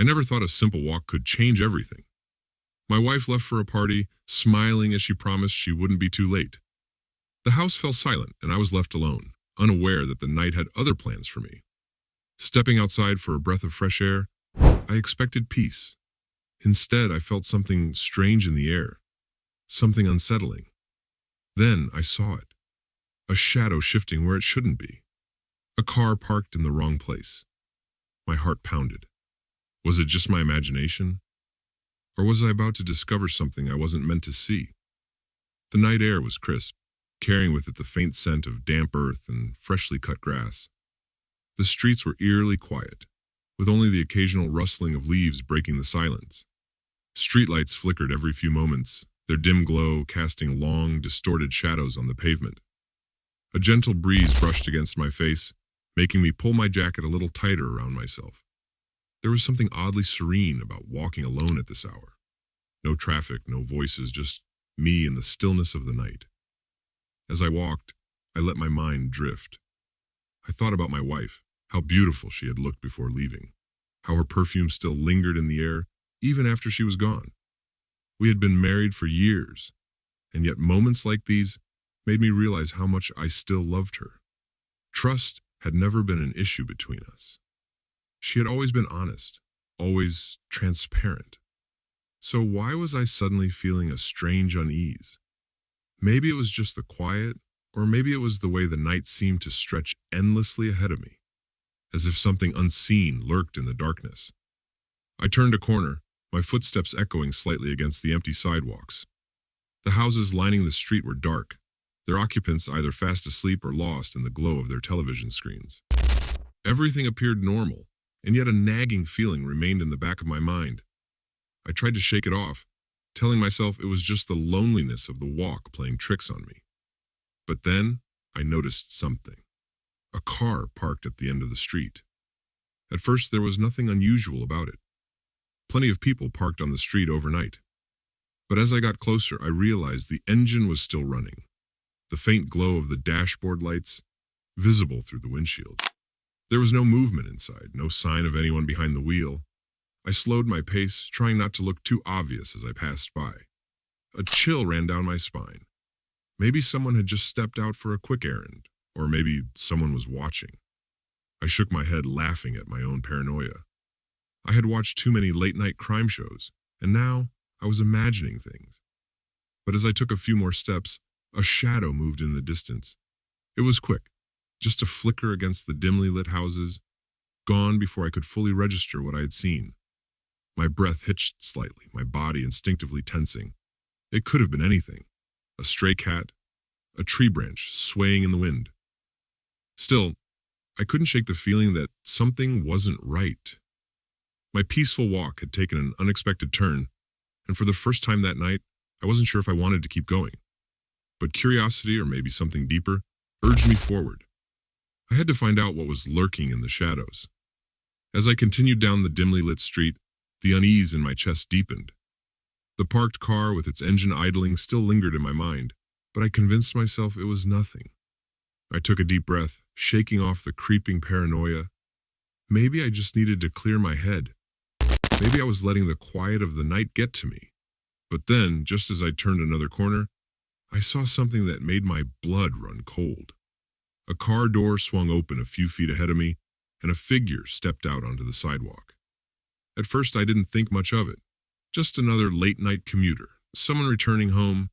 I never thought a simple walk could change everything. My wife left for a party, smiling as she promised she wouldn't be too late. The house fell silent, and I was left alone, unaware that the night had other plans for me. Stepping outside for a breath of fresh air, I expected peace. Instead, I felt something strange in the air, something unsettling. Then I saw it, a shadow shifting where it shouldn't be. A car parked in the wrong place. My heart pounded. Was it just my imagination? Or was I about to discover something I wasn't meant to see? The night air was crisp, carrying with it the faint scent of damp earth and freshly cut grass. The streets were eerily quiet, with only the occasional rustling of leaves breaking the silence. Streetlights flickered every few moments, their dim glow casting long, distorted shadows on the pavement. A gentle breeze brushed against my face, making me pull my jacket a little tighter around myself. There was something oddly serene about walking alone at this hour. No traffic, no voices, just me and the stillness of the night. As I walked, I let my mind drift. I thought about my wife, how beautiful she had looked before leaving, how her perfume still lingered in the air even after she was gone. We had been married for years, and yet moments like these made me realize how much I still loved her. Trust had never been an issue between us. She had always been honest, always transparent. So why was I suddenly feeling a strange unease? Maybe it was just the quiet, or maybe it was the way the night seemed to stretch endlessly ahead of me, as if something unseen lurked in the darkness. I turned a corner, my footsteps echoing slightly against the empty sidewalks. The houses lining the street were dark, their occupants either fast asleep or lost in the glow of their television screens. Everything appeared normal, and yet a nagging feeling remained in the back of my mind. I tried to shake it off, telling myself it was just the loneliness of the walk playing tricks on me. But then I noticed something. A car parked at the end of the street. At first, there was nothing unusual about it. Plenty of people parked on the street overnight. But as I got closer, I realized the engine was still running, the faint glow of the dashboard lights visible through the windshield. There was no movement inside, no sign of anyone behind the wheel. I slowed my pace, trying not to look too obvious as I passed by. A chill ran down my spine. Maybe someone had just stepped out for a quick errand, or maybe someone was watching. I shook my head, laughing at my own paranoia. I had watched too many late-night crime shows, and now I was imagining things. But as I took a few more steps, a shadow moved in the distance. It was quick, just a flicker against the dimly lit houses, gone before I could fully register what I had seen. My breath hitched slightly, my body instinctively tensing. It could have been anything. A stray cat, a tree branch swaying in the wind. Still, I couldn't shake the feeling that something wasn't right. My peaceful walk had taken an unexpected turn, and for the first time that night, I wasn't sure if I wanted to keep going. But curiosity, or maybe something deeper, urged me forward. I had to find out what was lurking in the shadows. As I continued down the dimly lit street, the unease in my chest deepened. The parked car with its engine idling still lingered in my mind, but I convinced myself it was nothing. I took a deep breath, shaking off the creeping paranoia. Maybe I just needed to clear my head. Maybe I was letting the quiet of the night get to me. But then, just as I turned another corner, I saw something that made my blood run cold. A car door swung open a few feet ahead of me, and a figure stepped out onto the sidewalk. At first, I didn't think much of it. Just another late-night commuter, someone returning home.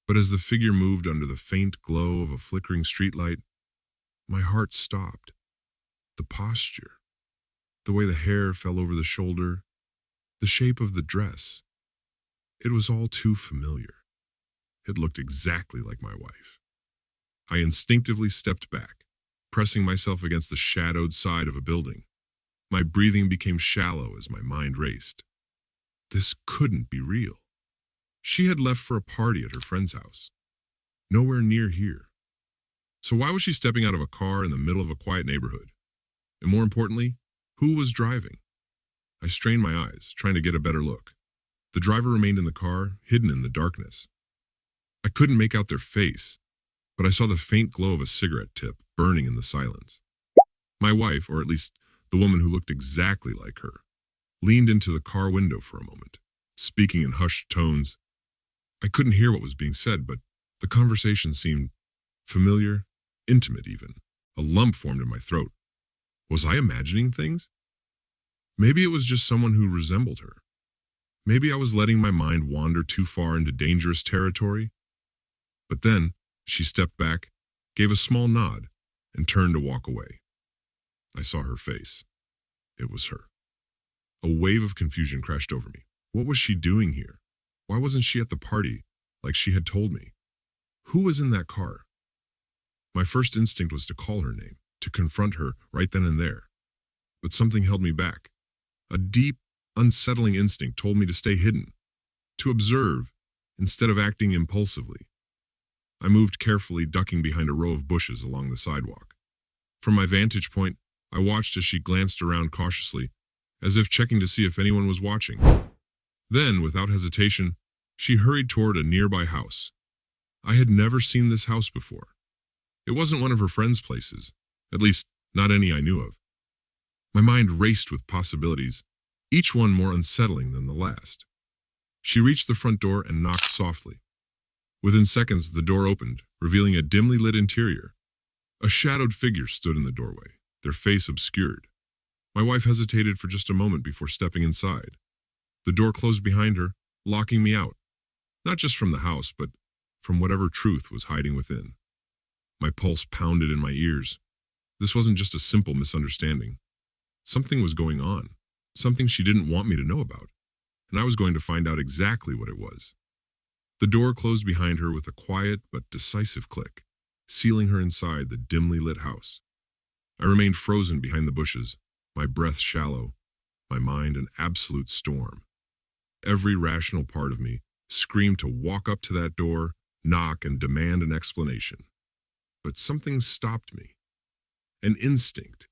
But as the figure moved under the faint glow of a flickering streetlight, my heart stopped. The posture, the way the hair fell over the shoulder, the shape of the dress. It was all too familiar. It looked exactly like my wife. I instinctively stepped back, pressing myself against the shadowed side of a building. My breathing became shallow as my mind raced. This couldn't be real. She had left for a party at her friend's house, nowhere near here. So why was she stepping out of a car in the middle of a quiet neighborhood? And more importantly, who was driving? I strained my eyes, trying to get a better look. The driver remained in the car, hidden in the darkness. I couldn't make out their face, but I saw the faint glow of a cigarette tip burning in the silence. My wife, or at least the woman who looked exactly like her, leaned into the car window for a moment, speaking in hushed tones. I couldn't hear what was being said, but the conversation seemed familiar, intimate even. A lump formed in my throat. Was I imagining things? Maybe it was just someone who resembled her. Maybe I was letting my mind wander too far into dangerous territory. But then she stepped back, gave a small nod, and turned to walk away. I saw her face. It was her. A wave of confusion crashed over me. What was she doing here? Why wasn't she at the party, like she had told me? Who was in that car? My first instinct was to call her name, to confront her right then and there. But something held me back. A deep, unsettling instinct told me to stay hidden, to observe, instead of acting impulsively. I moved carefully, ducking behind a row of bushes along the sidewalk. From my vantage point, I watched as she glanced around cautiously, as if checking to see if anyone was watching. Then, without hesitation, she hurried toward a nearby house. I had never seen this house before. It wasn't one of her friends' places, at least not any I knew of. My mind raced with possibilities, each one more unsettling than the last. She reached the front door and knocked softly. Within seconds, the door opened, revealing a dimly lit interior. A shadowed figure stood in the doorway, their face obscured. My wife hesitated for just a moment before stepping inside. The door closed behind her, locking me out, not just from the house, but from whatever truth was hiding within. My pulse pounded in my ears. This wasn't just a simple misunderstanding. Something was going on, something she didn't want me to know about, and I was going to find out exactly what it was. The door closed behind her with a quiet but decisive click, sealing her inside the dimly lit house. I remained frozen behind the bushes, my breath shallow, my mind an absolute storm. Every rational part of me screamed to walk up to that door, knock, and demand an explanation. But something stopped me. An instinct,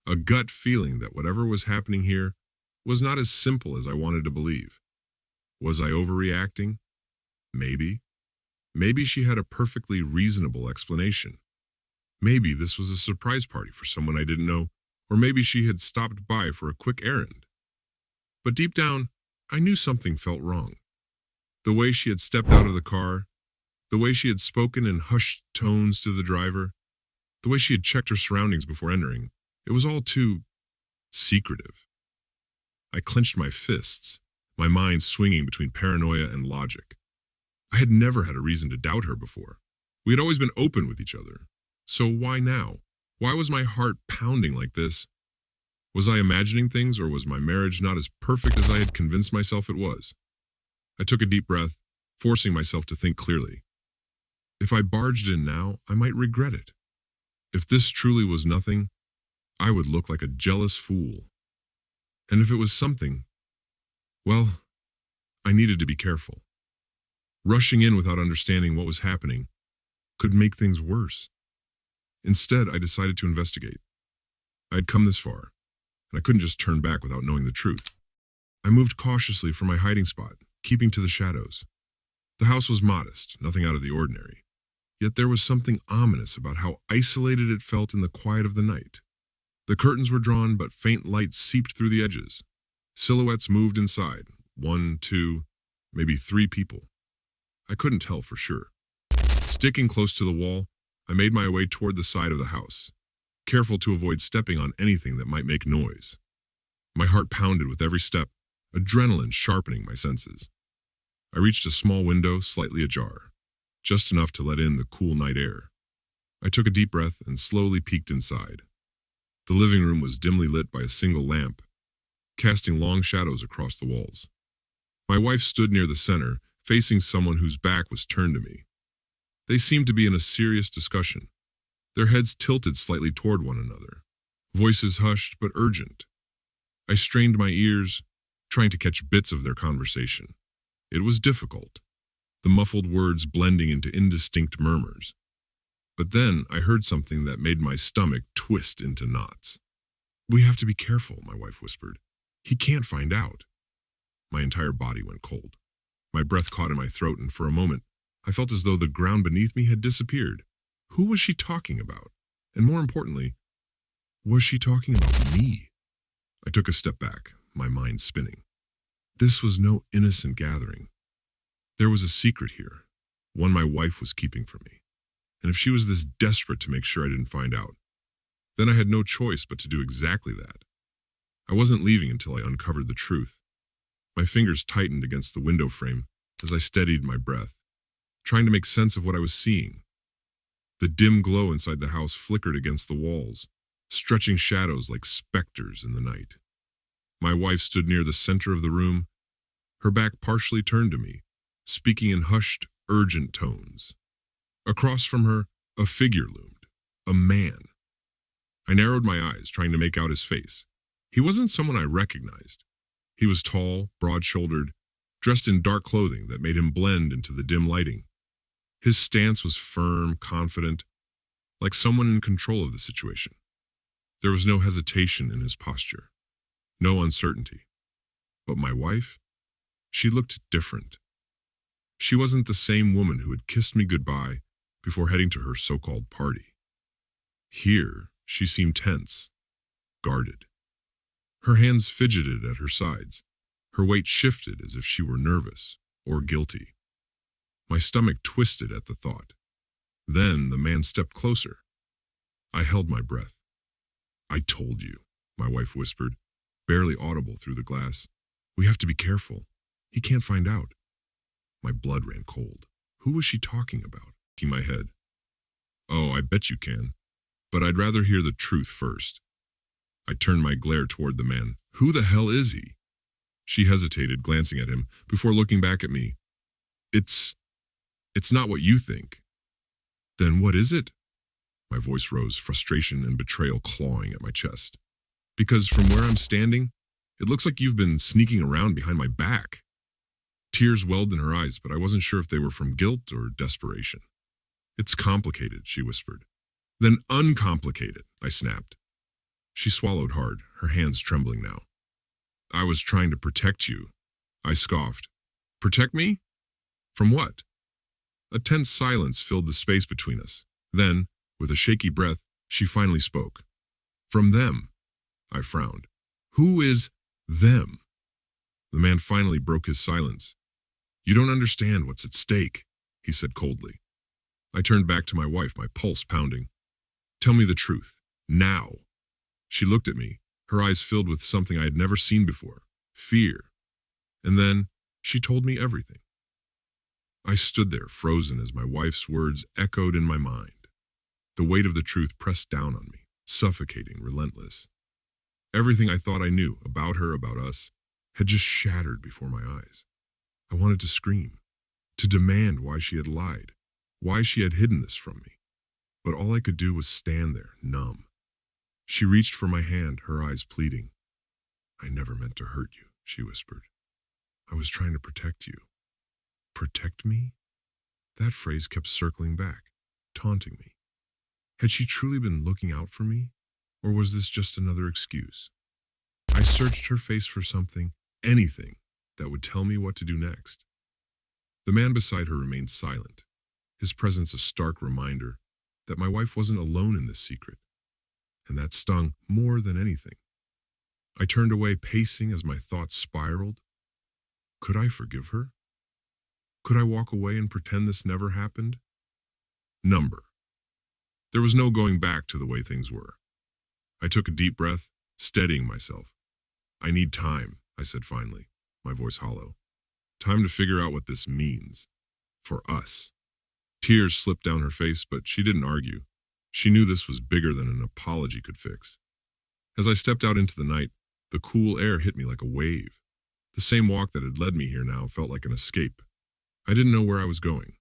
a gut feeling that whatever was happening here was not as simple as I wanted to believe. Was I overreacting? Maybe. Maybe she had a perfectly reasonable explanation. Maybe this was a surprise party for someone I didn't know, or maybe she had stopped by for a quick errand. But deep down, I knew something felt wrong. The way she had stepped out of the car, the way she had spoken in hushed tones to the driver, the way she had checked her surroundings before entering, it was all too secretive. I clenched my fists, my mind swinging between paranoia and logic. I had never had a reason to doubt her before. We had always been open with each other. So why now? Why was my heart pounding like this? Was I imagining things, or was my marriage not as perfect as I had convinced myself it was? I took a deep breath, forcing myself to think clearly. If I barged in now, I might regret it. If this truly was nothing, I would look like a jealous fool. And if it was something, well, I needed to be careful. Rushing in without understanding what was happening could make things worse. Instead, I decided to investigate. I had come this far, and I couldn't just turn back without knowing the truth. I moved cautiously from my hiding spot, keeping to the shadows. The house was modest, nothing out of the ordinary. Yet there was something ominous about how isolated it felt in the quiet of the night. The curtains were drawn, but faint light seeped through the edges. Silhouettes moved inside, 1, 2, maybe 3 people. I couldn't tell for sure. Sticking close to the wall, I made my way toward the side of the house, careful to avoid stepping on anything that might make noise. My heart pounded with every step, adrenaline sharpening my senses. I reached a small window, slightly ajar, just enough to let in the cool night air. I took a deep breath and slowly peeked inside. The living room was dimly lit by a single lamp, casting long shadows across the walls. My wife stood near the center, facing someone whose back was turned to me. They seemed to be in a serious discussion, their heads tilted slightly toward one another, voices hushed but urgent. I strained my ears, trying to catch bits of their conversation. It was difficult, the muffled words blending into indistinct murmurs. But then I heard something that made my stomach twist into knots. "We have to be careful," my wife whispered. "He can't find out." My entire body went cold. My breath caught in my throat, and for a moment, I felt as though the ground beneath me had disappeared. Who was she talking about? And more importantly, was she talking about me? I took a step back, my mind spinning. This was no innocent gathering. There was a secret here, one my wife was keeping from me. And if she was this desperate to make sure I didn't find out, then I had no choice but to do exactly that. I wasn't leaving until I uncovered the truth. My fingers tightened against the window frame as I steadied my breath, trying to make sense of what I was seeing. The dim glow inside the house flickered against the walls, stretching shadows like specters in the night. My wife stood near the center of the room, her back partially turned to me, speaking in hushed, urgent tones. Across from her, a figure loomed, a man. I narrowed my eyes, trying to make out his face. He wasn't someone I recognized. He was tall, broad-shouldered, dressed in dark clothing that made him blend into the dim lighting. His stance was firm, confident, like someone in control of the situation. There was no hesitation in his posture, no uncertainty. But my wife? She looked different. She wasn't the same woman who had kissed me goodbye before heading to her so-called party. Here, she seemed tense, guarded. Her hands fidgeted at her sides. Her weight shifted as if she were nervous or guilty. My stomach twisted at the thought. Then the man stepped closer. I held my breath. "I told you," my wife whispered, barely audible through the glass. "We have to be careful. He can't find out." My blood ran cold. Who was she talking about? In my head. "Oh, I bet you can. But I'd rather hear the truth first." I turned my glare toward the man. "Who the hell is he?" She hesitated, glancing at him, before looking back at me. It's not what you think." "Then what is it?" My voice rose, frustration and betrayal clawing at my chest. "Because from where I'm standing, it looks like you've been sneaking around behind my back." Tears welled in her eyes, but I wasn't sure if they were from guilt or desperation. "It's complicated," she whispered. "Then uncomplicate it," I snapped. She swallowed hard, her hands trembling now. "I was trying to protect you," I scoffed. "Protect me? From what?" A tense silence filled the space between us. Then, with a shaky breath, she finally spoke. "From them." I frowned. "Who is them?" The man finally broke his silence. "You don't understand what's at stake," he said coldly. I turned back to my wife, my pulse pounding. "Tell me the truth, now." She looked at me, her eyes filled with something I had never seen before, fear. And then she told me everything. I stood there, frozen, as my wife's words echoed in my mind. The weight of the truth pressed down on me, suffocating, relentless. Everything I thought I knew about her, about us, had just shattered before my eyes. I wanted to scream, to demand why she had lied, why she had hidden this from me. But all I could do was stand there, numb. She reached for my hand, her eyes pleading. "I never meant to hurt you," she whispered. "I was trying to protect you." Protect me? That phrase kept circling back, taunting me. Had she truly been looking out for me? Or was this just another excuse? I searched her face for something, anything, that would tell me what to do next. The man beside her remained silent, his presence a stark reminder that my wife wasn't alone in this secret. And that stung more than anything. I turned away, pacing as my thoughts spiraled. Could I forgive her? Could I walk away and pretend this never happened? Number. There was no going back to the way things were. I took a deep breath, steadying myself. "I need time," I said finally, my voice hollow. "Time to figure out what this means. For us." Tears slipped down her face, but she didn't argue. She knew this was bigger than an apology could fix. As I stepped out into the night, the cool air hit me like a wave. The same walk that had led me here now felt like an escape. I didn't know where I was going.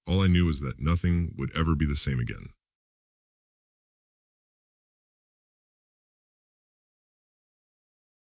All I knew was that nothing would ever be the same again.